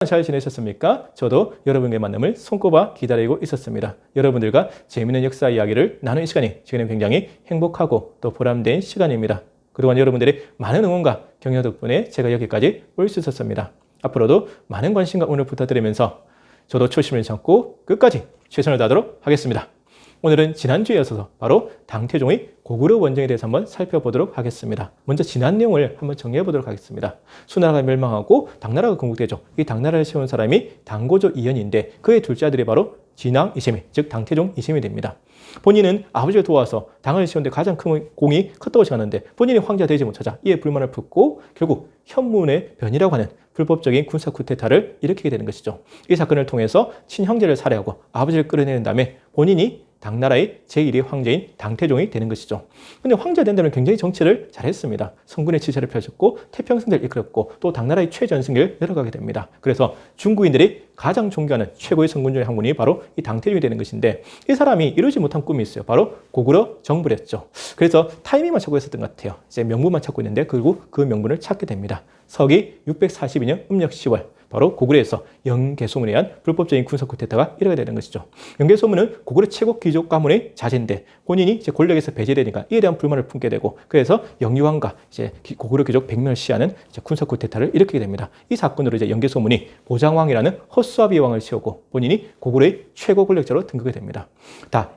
잘 지내셨습니까? 저도 여러분의 만남을 손꼽아 기다리고 있었습니다. 여러분들과 재미있는 역사 이야기를 나누는 시간이 지금 굉장히 행복하고 또 보람된 시간입니다. 그동안 여러분들의 많은 응원과 격려 덕분에 제가 여기까지 올 수 있었습니다. 앞으로도 많은 관심과 응원을 부탁드리면서 저도 초심을 잡고 끝까지 최선을 다하도록 하겠습니다. 오늘은 지난주에 이어서 바로 당태종의 고구려 원정에 대해서 한번 살펴보도록 하겠습니다. 먼저 지난 내용을 한번 정리해 보도록 하겠습니다. 수나라가 멸망하고 당나라가 건국되죠. 이 당나라를 세운 사람이 당고조 이연인데 그의 둘째 아들이 바로 진왕 이세미, 즉 당태종 이세미 됩니다. 본인은 아버지를 도와서 당을 세우는데 가장 큰 공이 컸다고 생각하는데 본인이 황제가 되지 못하자 이에 불만을 품고 결국 현문의 변이라고 하는 불법적인 군사 쿠데타를 일으키게 되는 것이죠. 이 사건을 통해서 친형제를 살해하고 아버지를 끌어내는 다음에 본인이 당나라의 제1위 황제인 당태종이 되는 것이죠. 근데 황제가 된 다음에 굉장히 정치를 잘했습니다. 성군의 지세를 펼쳤고 태평성대를 이끌었고 또 당나라의 최전승기를 내려가게 됩니다. 그래서 중국인들이 가장 존경하는 최고의 성군 중의 한 분이 바로 이 당태종이 되는 것인데 이 사람이 이루지 못한 꿈이 있어요. 바로 고구려 정부였죠. 그래서 타이밍만 찾고 있었던 것 같아요. 이제 명분만 찾고 있는데 그리고 그 명분을 찾게 됩니다. 서기 642년 음력 10월 바로 고구려에서 영계소문에 의한 불법적인 군사 쿠데타가 일어나게 되는 것이죠. 영계소문은 고구려 최고 귀족 가문의 자제인데 본인이 이제 권력에서 배제되니까 이에 대한 불만을 품게 되고 그래서 영유왕과 이제 고구려 귀족 100명을 시하는 군사 쿠데타를 일으키게 됩니다. 이 사건으로 이제 영계소문이 보장왕이라는 허수아비 왕을 세우고 본인이 고구려의 최고 권력자로 등극이 됩니다.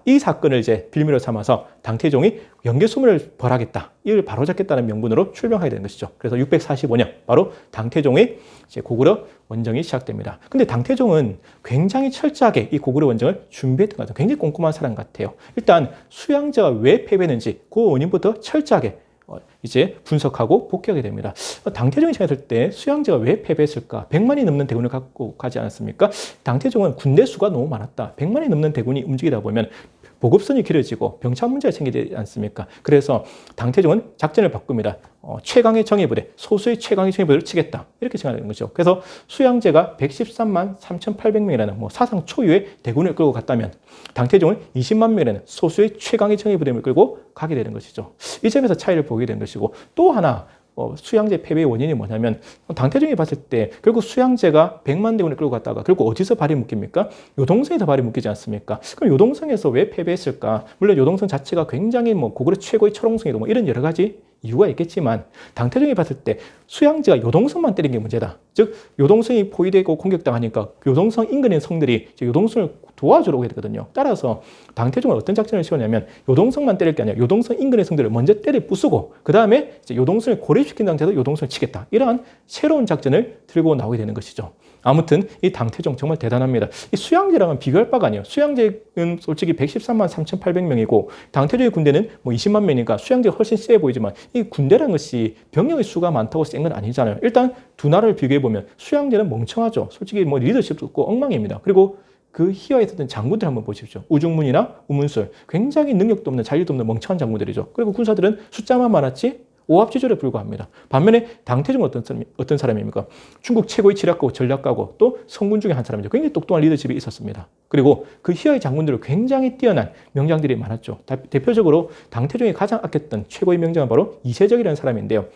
이 사건을 이제 빌미로 삼아서 당태종이 영계소문을 벌하겠다, 이를 바로잡겠다는 명분으로 출병하게 되는 것이죠. 그래서 645년 바로 당태종의 이제 고구려 원정이 시작됩니다. 근데 당태종은 굉장히 철저하게 이 고구려 원정을 준비했던 것 같아요. 굉장히 꼼꼼한 사람 같아요. 일단 수양제가 왜 패배했는지 그 원인부터 철저하게 이제 분석하고 복귀하게 됩니다. 당태종이 생각했을 때 수양제가 왜 패배했을까? 100만이 넘는 대군을 갖고 가지 않았습니까? 당태종은 군대 수가 너무 많았다. 100만이 넘는 대군이 움직이다 보면 보급선이 길어지고 병참 문제가 생기지 않습니까? 그래서 당태종은 작전을 바꿉니다. 최강의 정예부대, 소수의 최강의 정예부대를 치겠다. 이렇게 생각하는 거죠. 그래서 수양제가 113만 3,800명이라는 사상 초유의 대군을 끌고 갔다면 당태종은 20만 명이라는 소수의 최강의 정예부대를 끌고 가게 되는 것이죠. 이 점에서 차이를 보게 된 것이고 또 하나 수양제 패배의 원인이 뭐냐면 당태종이 봤을 때 결국 수양제가 100만 대군을 끌고 갔다가 결국 어디서 발이 묶입니까? 요동성에서 발이 묶이지 않습니까? 그럼 요동성에서 왜 패배했을까? 물론 요동성 자체가 굉장히 고구려 최고의 철옹성이고 이런 여러 가지 이유가 있겠지만 당태종이 봤을 때 수양제가 요동성만 때린 게 문제다. 즉 요동성이 포위되고 공격당하니까 요동성 인근의 성들이 요동성을 도와주러 오게 되거든요. 따라서 당태종은 어떤 작전을 세우냐면 요동성만 때릴 게 아니라 요동성 인근의 성들을 먼저 때려 부수고 그 다음에 요동성을 고립시킨 상태에서 요동성을 치겠다. 이러한 새로운 작전을 들고 나오게 되는 것이죠. 아무튼 이 당태종 정말 대단합니다. 이 수양제랑은 비교할 바가 아니에요. 수양제는 솔직히 113만 3,800명이고 당태종의 군대는 20만 명이니까 수양제가 훨씬 세 보이지만 이 군대라는 것이 병력의 수가 많다고 센 건 아니잖아요. 일단 두 나라를 비교해보면 수양제는 멍청하죠. 솔직히 리더십도 없고 엉망입니다. 그리고 그 희화에 있었던 장군들 한번 보십시오. 우중문이나 우문술 굉장히 능력도 없는 자질도 없는 멍청한 장군들이죠. 그리고 군사들은 숫자만 많았지 오합지졸에 불과합니다. 반면에 당태종은 어떤 사람입니까? 중국 최고의 지략가고 전략가고 또 성군 중에 한 사람이죠. 굉장히 똑똑한 리더십이 있었습니다. 그리고 그 희화의 장군들은 굉장히 뛰어난 명장들이 많았죠. 대표적으로 당태종이 가장 아꼈던 최고의 명장은 바로 이세적이라는 사람인데요.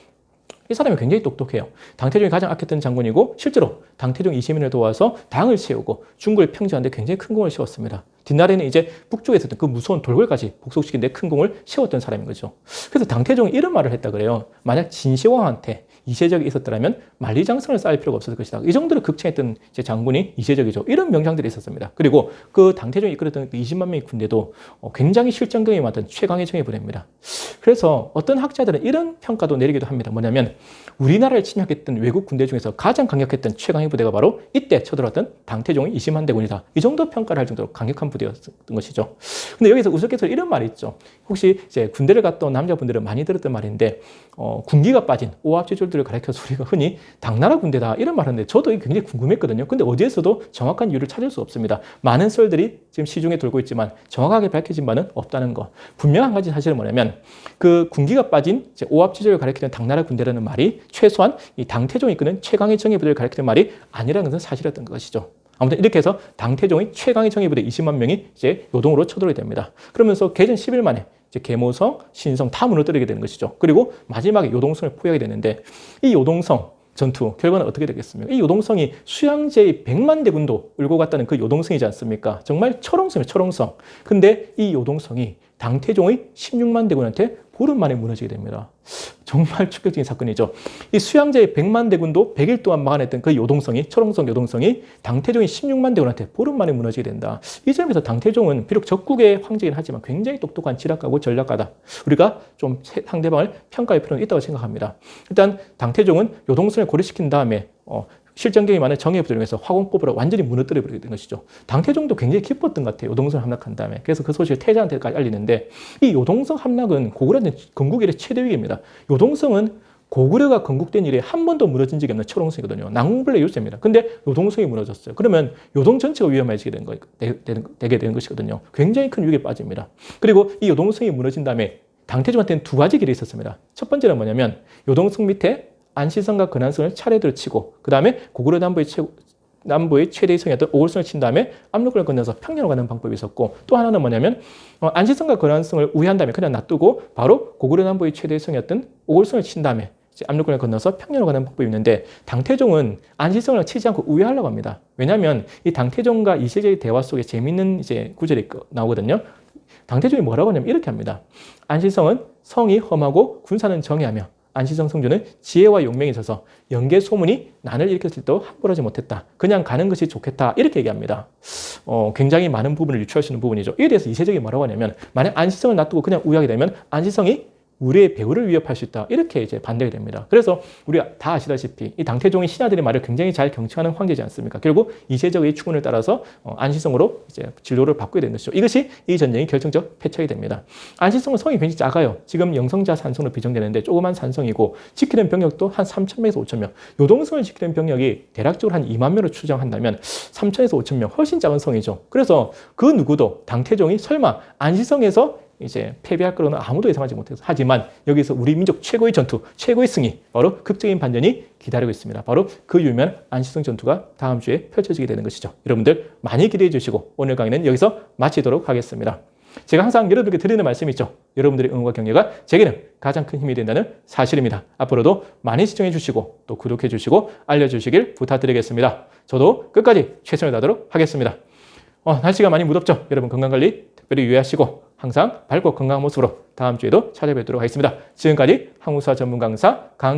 이 사람이 굉장히 똑똑해요. 당태종이 가장 아꼈던 장군이고 실제로 당태종 이세민을 도와서 당을 세우고 중국을 평정하는 데 굉장히 큰 공을 세웠습니다. 뒷날에는 이제 북쪽에 있었던 그 무서운 돌궐까지 복속시킨 데 큰 공을 세웠던 사람인 거죠. 그래서 당태종이 이런 말을 했다 그래요. 만약 진시황한테 이세적이 있었더라면 만리장성을 쌓을 필요가 없었을 것이다. 이 정도로 극찬했던 장군이 이세적이죠. 이런 명장들이 있었습니다. 그리고 그 당태종이 이끌었던 그 20만 명의 군대도 굉장히 실전경이 많던 최강의 정예부대입니다. 그래서 어떤 학자들은 이런 평가도 내리기도 합니다. 뭐냐면 우리나라를 침략했던 외국 군대 중에서 가장 강력했던 최강의 부대가 바로 이때 쳐들어왔던 당태종의 20만 대군이다. 이 정도 평가를 할 정도로 강력한 부대였던 것이죠. 근데 여기서 우스갯소리 이런 말이 있죠. 혹시 이제 군대를 갔다 온 남자분들은 많이 들었던 말인데 군기가 빠진 오합지졸들을 가리켜서 우리가 흔히 당나라 군대다 이런 말 하는데 저도 이게 굉장히 궁금했거든요. 근데 어디에서도 정확한 이유를 찾을 수 없습니다. 많은 썰들이 지금 시중에 돌고 있지만 정확하게 밝혀진 바는 없다는 거. 분명한 가지 사실은 뭐냐면 그 군기가 빠진 오합지졸을 가리키는 당나라 군대라는 말이 최소한 이 당태종이 이끄는 최강의 정예부대를 가리키는 말이 아니라는 것은 사실이었던 것이죠. 아무튼 이렇게 해서 당태종이 최강의 정예부대 20만 명이 이제 요동으로 쳐들어오게 됩니다. 그러면서 개전 10일 만에 이제 계모성, 신성 다 무너뜨리게 되는 것이죠. 그리고 마지막에 요동성을 포위하게 되는데 이 요동성 전투 결과는 어떻게 되겠습니까? 이 요동성이 수양제의 100만 대군도 울고 갔다는 그 요동성이지 않습니까? 정말 철옹성이에요, 철옹성. 근데 이 요동성이 당태종의 16만 대군한테 보름 만에 무너지게 됩니다. 정말 충격적인 사건이죠. 이 수양제의 100만 대군도 100일 동안 막아냈던 그 요동성이, 철옹성 요동성이 당태종의 16만 대군한테 보름 만에 무너지게 된다. 이 점에서 당태종은 비록 적국의 황제이긴 하지만 굉장히 똑똑한 지략가고 전략가다. 우리가 좀 상대방을 평가할 필요는 있다고 생각합니다. 일단 당태종은 요동성을 고려시킨 다음에 실전경이 많은 정예부대를 통해서 화공법으로 완전히 무너뜨려 버리게 된 것이죠. 당태종도 굉장히 기뻤던 것 같아요. 요동성을 함락한 다음에. 그래서 그 소식을 태자한테까지 알리는데 이 요동성 함락은 고구려한테 건국 이래 최대 위기입니다. 요동성은 고구려가 건국된 이래 한 번도 무너진 적이 없는 철옹성이거든요. 낭벌레 요새입니다. 근데 요동성이 무너졌어요. 그러면 요동 전체가 위험해지게 되게 되는 것이거든요. 굉장히 큰 위기에 빠집니다. 그리고 이 요동성이 무너진 다음에 당태종한테는 두 가지 길이 있었습니다. 첫 번째는 뭐냐면 요동성 밑에 안시성과 근한성을 차례대로 치고 그 다음에 고구려 남부의 최대의 성이었던 오골성을 친 다음에 압록강을 건너서 평양으로 가는 방법이 있었고 또 하나는 뭐냐면 안시성과 근한성을 우회한 다음에 그냥 놔두고 바로 고구려 남부의 최대의 성이었던 오골성을 친 다음에 압록강을 건너서 평양으로 가는 방법이 있는데 당태종은 안시성을 치지 않고 우회하려고 합니다. 왜냐하면 이 당태종과 이세제의 대화 속에 재밌는 구절이 나오거든요. 당태종이 뭐라고 하냐면 이렇게 합니다. 안시성은 성이 험하고 군사는 정예하며 안시성 성주는 지혜와 용맹이 있어서 영계 소문이 난을 일으켰을 때도 함부로 하지 못했다. 그냥 가는 것이 좋겠다. 이렇게 얘기합니다. 굉장히 많은 부분을 유추할 수 있는 부분이죠. 이에 대해서 이세적이 뭐라고 하냐면 만약 안시성을 놔두고 그냥 우회하게 되면 안시성이 우리의 배후를 위협할 수 있다. 이렇게 반대가 됩니다. 그래서 우리가 다 아시다시피 이 당태종이 신하들의 말을 굉장히 잘 경청하는 황제지 않습니까? 결국 이세적의 추문을 따라서 안시성으로 진로를 바꾸게 되는 것이죠. 이것이 이 전쟁이 결정적 패착이 됩니다. 안시성은 성이 굉장히 작아요. 지금 영성자 산성으로 비정되는데 조그만 산성이고 지키는 병력도 한 3,000명에서 5,000명. 요동성을 지키는 병력이 대략적으로 한 2만 명으로 추정한다면 3,000에서 5,000명 훨씬 작은 성이죠. 그래서 그 누구도 당태종이 설마 안시성에서 패배할 거로는 아무도 예상하지 못해서 하지만 여기서 우리 민족 최고의 전투, 최고의 승리, 바로 극적인 반전이 기다리고 있습니다. 바로 그 유명한 안시성 전투가 다음 주에 펼쳐지게 되는 것이죠. 여러분들 많이 기대해 주시고 오늘 강의는 여기서 마치도록 하겠습니다. 제가 항상 여러분들께 드리는 말씀이 있죠. 여러분들의 응원과 격려가 제게는 가장 큰 힘이 된다는 사실입니다. 앞으로도 많이 시청해 주시고 또 구독해 주시고 알려주시길 부탁드리겠습니다. 저도 끝까지 최선을 다하도록 하겠습니다. 날씨가 많이 무덥죠? 여러분 건강관리 특별히 유의하시고 항상 밝고 건강한 모습으로 다음 주에도 찾아뵙도록 하겠습니다. 지금까지 항우수화 전문 강사